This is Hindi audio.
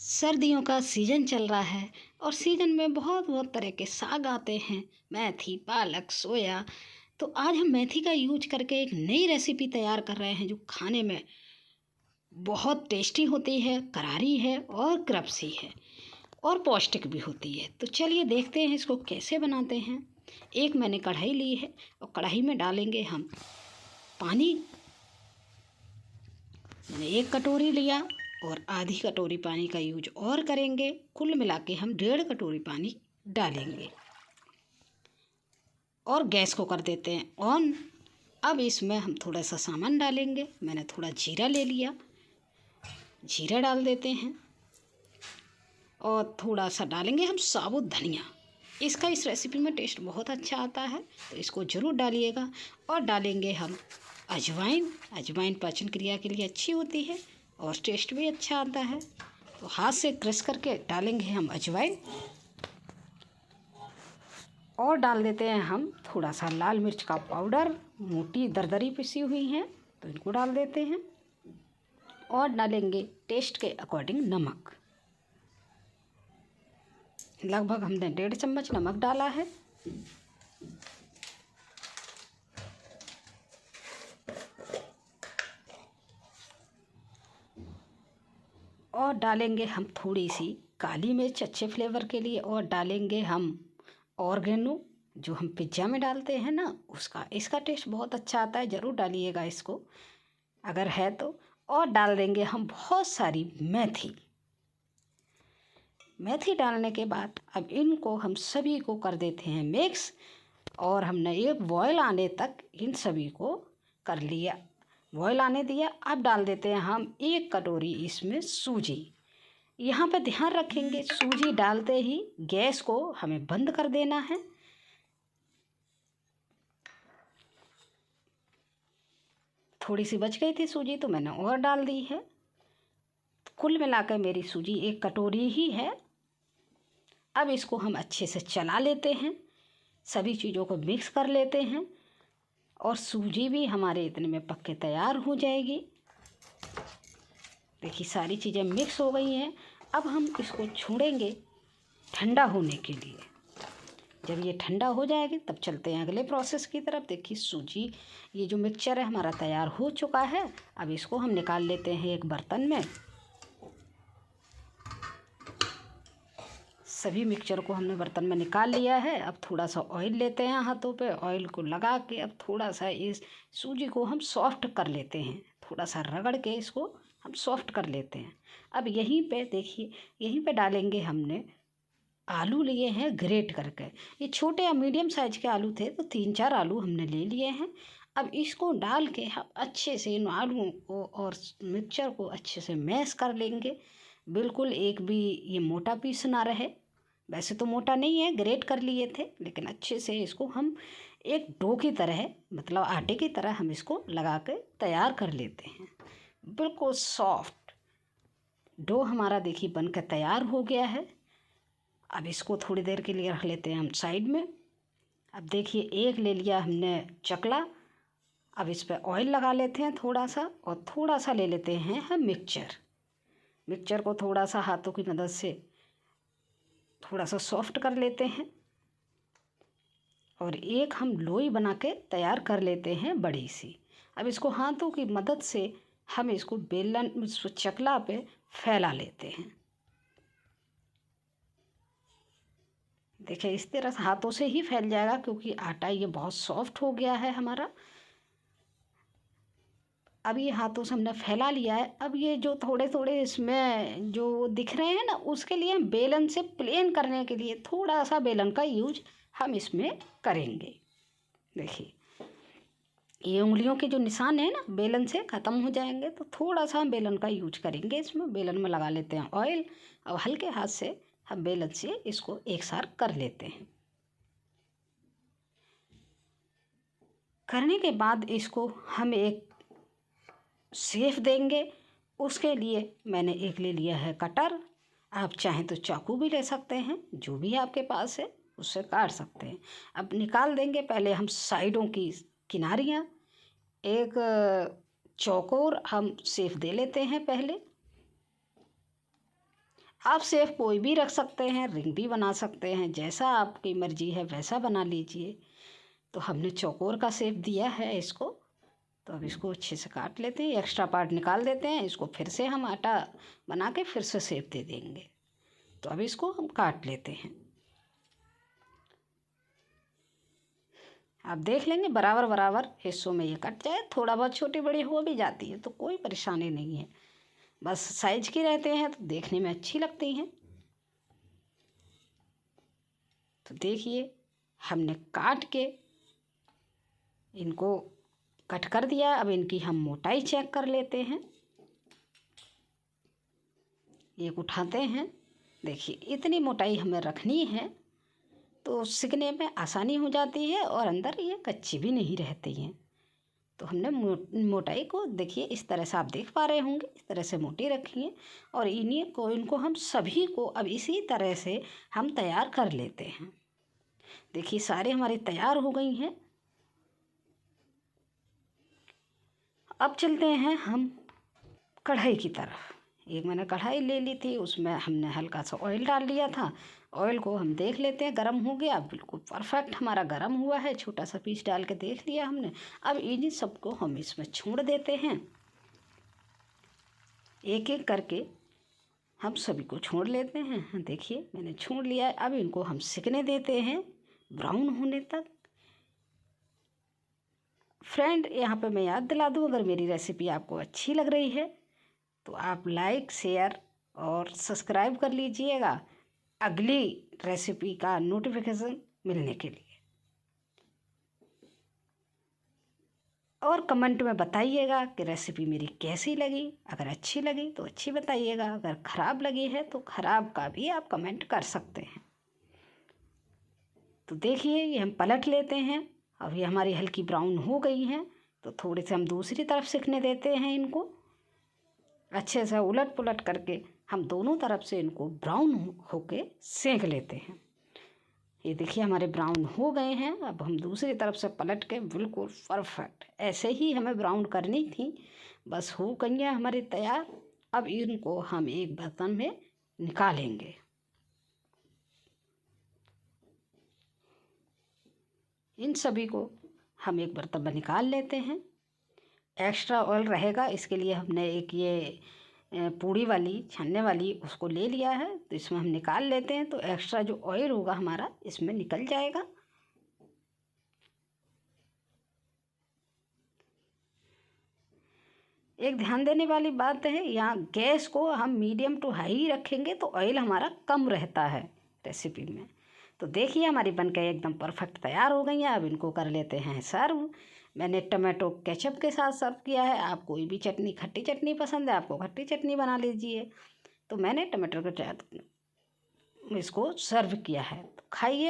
सर्दियों का सीज़न चल रहा है और सीज़न में बहुत बहुत तरह के साग आते हैं। मेथी, पालक, सोया। तो आज हम मेथी का यूज करके एक नई रेसिपी तैयार कर रहे हैं जो खाने में बहुत टेस्टी होती है, करारी है और क्रप्सी है और पौष्टिक भी होती है। तो चलिए देखते हैं इसको कैसे बनाते हैं। एक मैंने कढ़ाई ली है और कढ़ाई में डालेंगे हम पानी। मैंने 1 कटोरी लिया और आधी कटोरी पानी का यूज और करेंगे। कुल मिला के हम 1.5 कटोरी पानी डालेंगे और गैस को कर देते हैं ऑन। अब इसमें हम थोड़ा सा सामान डालेंगे। मैंने थोड़ा जीरा ले लिया, जीरा डाल देते हैं और थोड़ा सा डालेंगे हम साबुत धनिया। इसका इस रेसिपी में टेस्ट बहुत अच्छा आता है, तो इसको ज़रूर डालिएगा। और डालेंगे हम अजवाइन। अजवाइन पाचन क्रिया के लिए अच्छी होती है और टेस्ट भी अच्छा आता है, तो हाथ से क्रश करके डालेंगे हम अजवाइन। और डाल देते हैं हम थोड़ा सा लाल मिर्च का पाउडर, मोटी दरदरी पिसी हुई है, तो इनको डाल देते हैं। और डालेंगे टेस्ट के अकॉर्डिंग नमक। लगभग हमने 1.5 चम्मच नमक डाला है। और डालेंगे हम थोड़ी सी काली मिर्च अच्छे फ्लेवर के लिए। और डालेंगे हम ऑर्गेनो, जो हम पिज्ज़ा में डालते हैं ना, उसका। इसका टेस्ट बहुत अच्छा आता है, ज़रूर डालिएगा इसको अगर है तो। और डाल देंगे हम बहुत सारी मेथी। मेथी डालने के बाद अब इनको हम सभी को कर देते हैं मिक्स। और हमने एक बॉयल आने तक इन सभी को कर लिया, बॉयल आने दिया। अब डाल देते हैं हम 1 कटोरी इसमें सूजी। यहाँ पे ध्यान रखेंगे, सूजी डालते ही गैस को हमें बंद कर देना है। थोड़ी सी बच गई थी सूजी, तो मैंने और डाल दी है। कुल मिलाकर मेरी सूजी 1 कटोरी ही है। अब इसको हम अच्छे से चला लेते हैं, सभी चीज़ों को मिक्स कर लेते हैं और सूजी भी हमारे इतने में पक के तैयार हो जाएगी। देखिए सारी चीज़ें मिक्स हो गई हैं। अब हम इसको छोड़ेंगे ठंडा होने के लिए। जब ये ठंडा हो जाएगी तब चलते हैं अगले प्रोसेस की तरफ। देखिए सूजी, ये जो मिक्सचर है हमारा तैयार हो चुका है। अब इसको हम निकाल लेते हैं एक बर्तन में। सभी मिक्सचर को हमने बर्तन में निकाल लिया है। अब थोड़ा सा ऑयल लेते हैं हाथों पे, ऑयल को लगा के अब थोड़ा सा इस सूजी को हम सॉफ्ट कर लेते हैं। थोड़ा सा रगड़ के इसको हम सॉफ्ट कर लेते हैं। अब यहीं पे देखिए, यहीं पे डालेंगे हमने आलू लिए हैं ग्रेट करके। ये छोटे या मीडियम साइज के आलू थे, तो 3-4 आलू हमने ले लिए हैं। अब इसको डाल के हम अच्छे से इन आलूओं को और मिक्सचर को अच्छे से मैश कर लेंगे। बिल्कुल एक भी ये मोटा पीस ना रहे। वैसे तो मोटा नहीं है, ग्रेट कर लिए थे, लेकिन अच्छे से इसको हम एक डो की तरह, मतलब आटे की तरह हम इसको लगा के तैयार कर लेते हैं। बिल्कुल सॉफ्ट डो हमारा देखिए बन कर तैयार हो गया है। अब इसको थोड़ी देर के लिए रख लेते हैं हम साइड में। अब देखिए एक ले लिया हमने चकला। अब इस पर ऑयल लगा लेते हैं थोड़ा सा, और थोड़ा सा ले लेते हैं हम मिक्सचर। मिक्सचर को थोड़ा सा हाथों की मदद से थोड़ा सा सॉफ्ट कर लेते हैं और एक हम लोई बना के तैयार कर लेते हैं बड़ी सी। अब इसको हाथों की मदद से हम इसको बेलन, चकला पे फैला लेते हैं। देखिए इस तरह से हाथों से ही फैल जाएगा, क्योंकि आटा ये बहुत सॉफ्ट हो गया है हमारा। अब ये हाथों से हमने फैला लिया है। अब ये जो थोड़े थोड़े इसमें जो दिख रहे हैं ना, उसके लिए हम बेलन से प्लेन करने के लिए थोड़ा सा बेलन का यूज हम इसमें करेंगे। देखिए ये उंगलियों के जो निशान है ना, बेलन से ख़त्म हो जाएंगे, तो थोड़ा सा हम बेलन का यूज करेंगे इसमें। बेलन में लगा लेते हैं ऑयल और हल्के हाथ से हम बेलन से इसको एक साथ कर लेते हैं। करने के बाद इसको हम एक शेप देंगे। उसके लिए मैंने एक ले लिया है कटर। आप चाहें तो चाकू भी ले सकते हैं, जो भी आपके पास है उससे काट सकते हैं। अब निकाल देंगे पहले हम साइडों की किनारियाँ। एक चौकोर हम शेप दे लेते हैं पहले। आप शेप कोई भी रख सकते हैं, रिंग भी बना सकते हैं, जैसा आपकी मर्जी है वैसा बना लीजिए। तो हमने चौकोर का शेप दिया है इसको, तो अब इसको अच्छे से काट लेते हैं, एक्स्ट्रा पार्ट निकाल देते हैं। इसको फिर से हम आटा बना के फिर से शेप दे देंगे। तो अब इसको हम काट लेते हैं। आप देख लेंगे बराबर बराबर हिस्सों में ये कट जाए। थोड़ा बहुत छोटी बड़ी हो भी जाती है तो कोई परेशानी नहीं है, बस साइज की रहते हैं तो देखने में अच्छी लगती हैं। तो देखिए हमने काट के इनको कट कर दिया। अब इनकी हम मोटाई चेक कर लेते हैं। एक उठाते हैं, देखिए इतनी मोटाई हमें रखनी है तो सिकने में आसानी हो जाती है और अंदर ये कच्ची भी नहीं रहती हैं। तो हमने मोटाई को देखिए इस तरह से आप देख पा रहे होंगे, इस तरह से मोटी रखी है। और इनको हम सभी को अब इसी तरह से हम तैयार कर लेते हैं। देखिए सारे हमारी तैयार हो गई हैं। अब चलते हैं हम कढ़ाई की तरफ। एक मैंने कढ़ाई ले ली थी, उसमें हमने हल्का सा ऑयल डाल लिया था। ऑयल को हम देख लेते हैं, गरम हो गया, बिल्कुल परफेक्ट हमारा गरम हुआ है। छोटा सा पीस डाल के देख लिया हमने। अब इन्हीं सबको हम इसमें छोड़ देते हैं, एक एक करके हम सभी को छोड़ लेते हैं। देखिए मैंने छोड़ लिया है। अब इनको हम सिकने देते हैं ब्राउन होने तक। फ्रेंड यहाँ पे मैं याद दिला दूँ, अगर मेरी रेसिपी आपको अच्छी लग रही है तो आप लाइक शेयर और सब्सक्राइब कर लीजिएगा अगली रेसिपी का नोटिफिकेशन मिलने के लिए। और कमेंट में बताइएगा कि रेसिपी मेरी कैसी लगी। अगर अच्छी लगी तो अच्छी बताइएगा, अगर ख़राब लगी है तो ख़राब का भी आप कमेंट कर सकते हैं। तो देखिए ये हम पलट लेते हैं। अब ये हमारी हल्की ब्राउन हो गई हैं तो थोड़े से हम दूसरी तरफ सेकने देते हैं। इनको अच्छे से उलट पुलट करके हम दोनों तरफ से इनको ब्राउन होके सेक लेते हैं। ये देखिए हमारे ब्राउन हो गए हैं। अब हम दूसरी तरफ से पलट के बिल्कुल परफेक्ट ऐसे ही हमें ब्राउन करनी थी, बस हो गई है हमारी तैयार। अब इनको हम एक बर्तन में निकालेंगे। इन सभी को हम एक बर्तन में निकाल लेते हैं। एक्स्ट्रा ऑयल रहेगा, इसके लिए हमने एक ये पूड़ी वाली छानने वाली उसको ले लिया है। तो इसमें हम निकाल लेते हैं, तो एक्स्ट्रा जो ऑयल होगा हमारा इसमें निकल जाएगा। एक ध्यान देने वाली बात है, यहाँ गैस को हम मीडियम टू हाई रखेंगे तो ऑयल हमारा कम रहता है रेसिपी में। तो देखिए हमारी बनकर एकदम परफेक्ट तैयार हो गई है। अब इनको कर लेते हैं सर्व। मैंने टमाटो केचप के साथ सर्व किया है। आप कोई भी चटनी, खट्टी चटनी पसंद है आपको खट्टी चटनी बना लीजिए। तो मैंने टमाटर के साथ इसको सर्व किया है, तो खाइए।